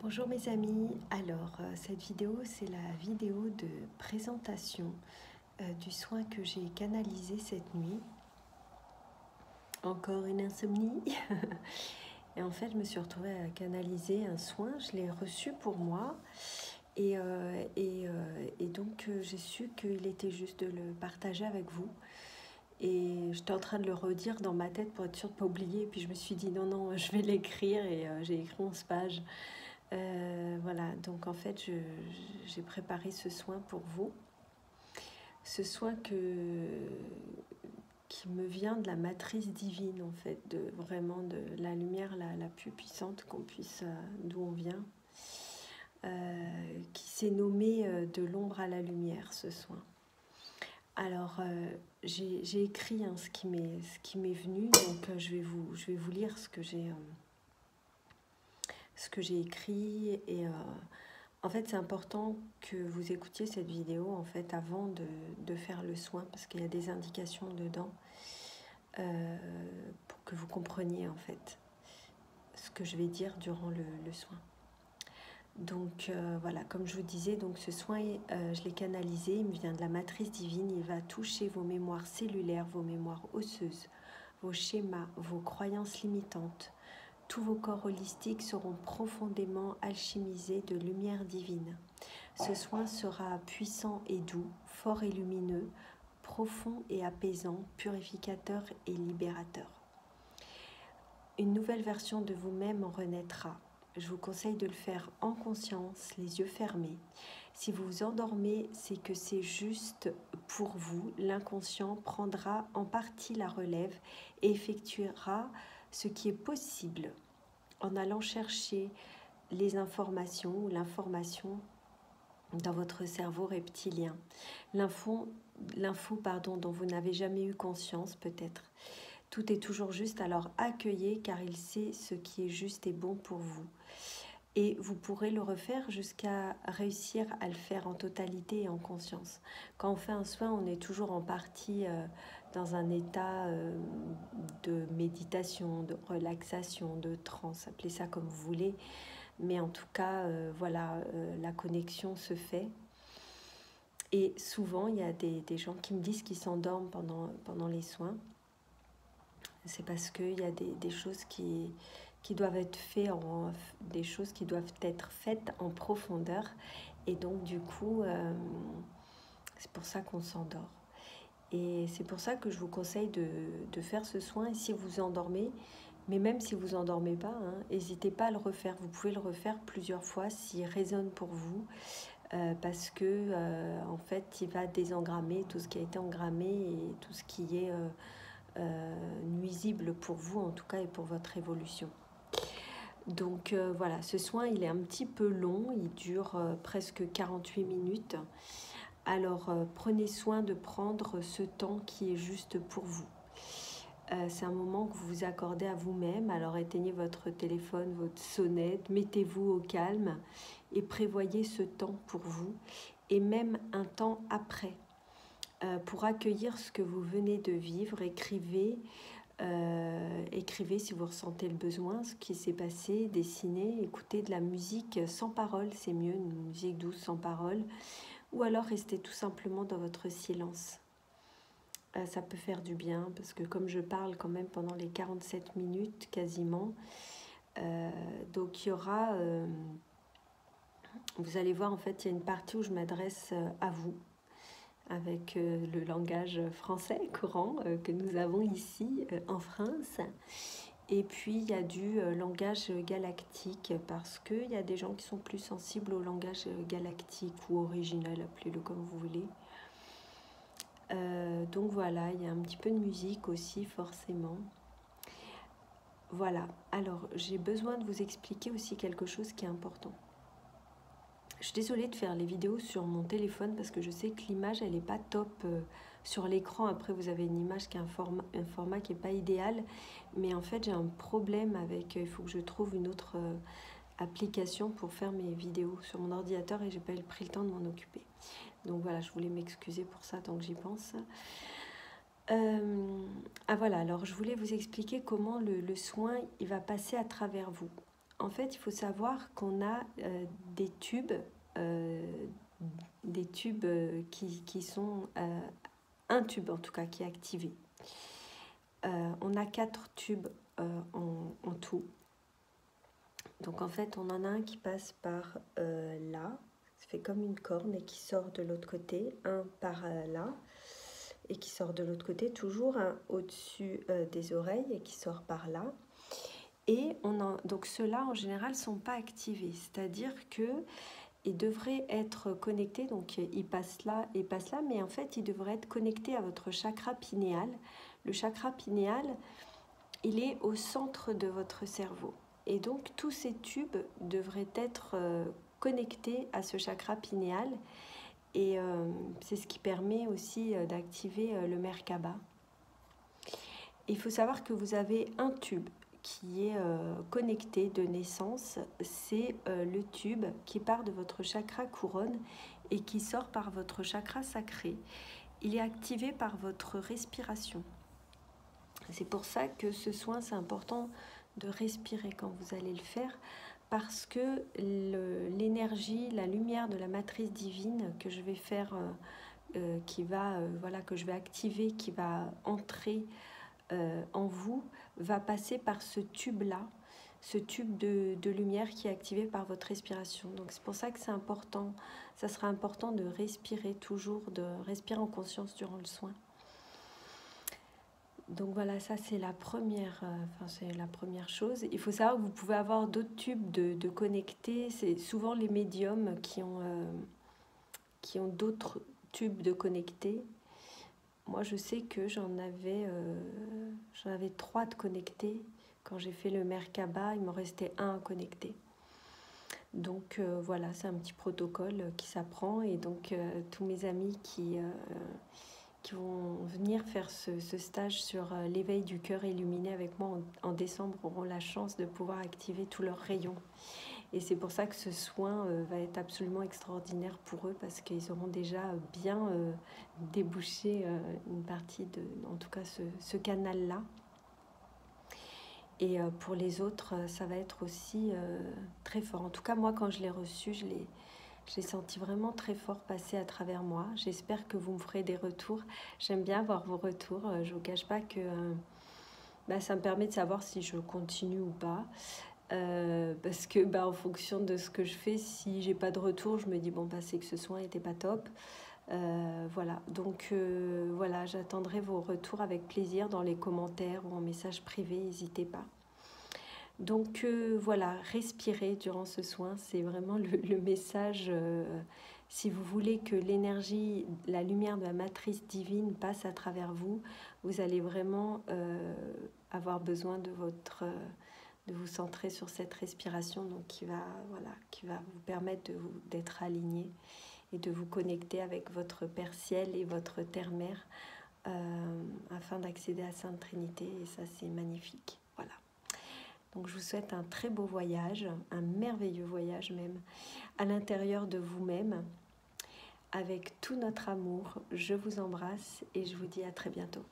Bonjour mes amis, alors cette vidéo c'est la vidéo de présentation du soin que j'ai canalisé cette nuit. Encore une insomnie. Et en fait je me suis retrouvée à canaliser un soin, je l'ai reçu pour moi et donc j'ai su qu'il était juste de le partager avec vous. Et j'étais en train de le redire dans ma tête pour être sûre de ne pas oublier. Et puis je me suis dit non, je vais l'écrire et j'ai écrit 11 pages. Voilà, donc en fait, j'ai préparé ce soin pour vous. Ce soin qui me vient de la matrice divine, en fait, vraiment de la lumière la plus puissante qu'on puisse, d'où on vient, qui s'est nommé de l'ombre à la lumière, ce soin. Alors, j'ai écrit ce qui m'est venu, donc je vais vous lire ce que j'ai écrit et en fait, c'est important que vous écoutiez cette vidéo en fait avant de faire le soin parce qu'il y a des indications dedans pour que vous compreniez en fait ce que je vais dire durant le soin. Donc voilà, comme je vous disais, donc ce soin, je l'ai canalisé, il me vient de la matrice divine, il va toucher vos mémoires cellulaires, vos mémoires osseuses, vos schémas, vos croyances limitantes. Tous vos corps holistiques seront profondément alchimisés de lumière divine. Ce soin sera puissant et doux, fort et lumineux, profond et apaisant, purificateur et libérateur. Une nouvelle version de vous-même en renaîtra. Je vous conseille de le faire en conscience, les yeux fermés. Si vous vous endormez, c'est que c'est juste pour vous. L'inconscient prendra en partie la relève et effectuera ce qui est possible en allant chercher les informations ou l'information dans votre cerveau reptilien. L'info dont vous n'avez jamais eu conscience peut-être. Tout est toujours juste, alors accueillez car il sait ce qui est juste et bon pour vous. Et vous pourrez le refaire jusqu'à réussir à le faire en totalité et en conscience. Quand on fait un soin, on est toujours en partie dans un état de méditation, de relaxation, de transe, appelez ça comme vous voulez. Mais en tout cas, voilà, la connexion se fait. Et souvent, il y a des gens qui me disent qu'ils s'endorment pendant les soins. C'est parce qu'il y a des choses qui doivent être faites, des choses qui doivent être faites en profondeur. Et donc, du coup, c'est pour ça qu'on s'endort. Et c'est pour ça que je vous conseille de faire ce soin. Et si vous endormez, mais même si vous endormez pas, n'hésitez pas à le refaire. Vous pouvez le refaire plusieurs fois s'il résonne pour vous. Parce que en fait, il va désengrammer tout ce qui a été engrammé et tout ce qui est nuisible pour vous, en tout cas, et pour votre évolution. Donc voilà, ce soin, il est un petit peu long, il dure presque 48 minutes. Alors prenez soin de prendre ce temps qui est juste pour vous. C'est un moment que vous vous accordez à vous-même. Alors éteignez votre téléphone, votre sonnette, mettez-vous au calme et prévoyez ce temps pour vous et même un temps après. Pour accueillir ce que vous venez de vivre, écrivez si vous ressentez le besoin, ce qui s'est passé, dessinez, écoutez de la musique sans parole, c'est mieux, une musique douce sans parole, ou alors restez tout simplement dans votre silence. Ça peut faire du bien parce que comme je parle quand même pendant les 47 minutes quasiment, donc il y aura, vous allez voir en fait il y a une partie où je m'adresse à vous avec le langage français courant que nous avons ici en France. Et puis il y a du langage galactique parce qu'il y a des gens qui sont plus sensibles au langage galactique ou original, appelez-le comme vous voulez. Donc voilà, il y a un petit peu de musique aussi forcément. Voilà, alors j'ai besoin de vous expliquer aussi quelque chose qui est important. Je suis désolée de faire les vidéos sur mon téléphone parce que je sais que l'image elle n'est pas top sur l'écran. Après vous avez une image qui est un format qui n'est pas idéal. Mais en fait j'ai un problème avec, il faut que je trouve une autre application pour faire mes vidéos sur mon ordinateur et j'ai pas pris le temps de m'en occuper. Donc voilà, je voulais m'excuser pour ça tant que j'y pense. Voilà, alors je voulais vous expliquer comment le soin il va passer à travers vous. en fait, il faut savoir qu'on a des tubes qui sont un tube en tout cas qui est activé. On a 4 tubes en tout. Donc en fait, on en a un qui passe par là, ça fait comme une corne et qui sort de l'autre côté, un par là et qui sort de l'autre côté, toujours un au-dessus des oreilles et qui sort par là. Et donc ceux-là en général ne sont pas activés, c'est-à-dire qu'ils devraient être connectés, donc ils passent là et passent là, mais en fait ils devraient être connectés à votre chakra pinéal. Le chakra pinéal, il est au centre de votre cerveau. Et donc tous ces tubes devraient être connectés à ce chakra pinéal. Et c'est ce qui permet aussi d'activer le Merkaba. Il faut savoir que vous avez un tube qui est connecté de naissance. C'est le tube qui part de votre chakra couronne et qui sort par votre chakra sacré. Il est activé par votre respiration. C'est pour ça que ce soin, c'est important de respirer quand vous allez le faire, parce que l'énergie, la lumière de la matrice divine que je vais faire, que je vais activer, qui va entrer en vous, va passer par ce tube-là, ce tube de lumière qui est activé par votre respiration. Donc c'est pour ça que c'est important, ça sera important de respirer toujours, de respirer en conscience durant le soin. Donc voilà, ça c'est la première chose. Il faut savoir que vous pouvez avoir d'autres tubes de connectés. C'est souvent les médiums qui ont d'autres tubes de connectés. Moi, je sais que j'en avais 3 de connectés. Quand j'ai fait le Merkaba, il m'en restait un à connecter. Donc voilà, c'est un petit protocole qui s'apprend. Et donc tous mes amis qui vont venir faire ce stage sur l'éveil du cœur illuminé avec moi en décembre auront la chance de pouvoir activer tous leurs rayons. Et c'est pour ça que ce soin va être absolument extraordinaire pour eux, parce qu'ils auront déjà bien débouché une partie de, en tout cas ce canal-là. Et pour les autres, ça va être aussi très fort. En tout cas, moi, quand je l'ai reçu, je l'ai senti vraiment très fort passer à travers moi. J'espère que vous me ferez des retours. J'aime bien voir vos retours. Je ne vous cache pas que ça me permet de savoir si je continue ou pas. Parce que en fonction de ce que je fais, si j'ai pas de retour, je me dis c'est que ce soin n'était pas top. Voilà, donc voilà, j'attendrai vos retours avec plaisir dans les commentaires ou en message privé, n'hésitez pas. Donc voilà, respirez durant ce soin, c'est vraiment le message. Si vous voulez que l'énergie, la lumière de la matrice divine passe à travers vous, vous allez vraiment avoir besoin de vous centrer sur cette respiration, donc qui va vous permettre d'être aligné et de vous connecter avec votre Père Ciel et votre Terre-Mère afin d'accéder à Sainte Trinité, et ça c'est magnifique. Voilà. Donc je vous souhaite un très beau voyage, un merveilleux voyage même, à l'intérieur de vous-même, avec tout notre amour. Je vous embrasse et je vous dis à très bientôt.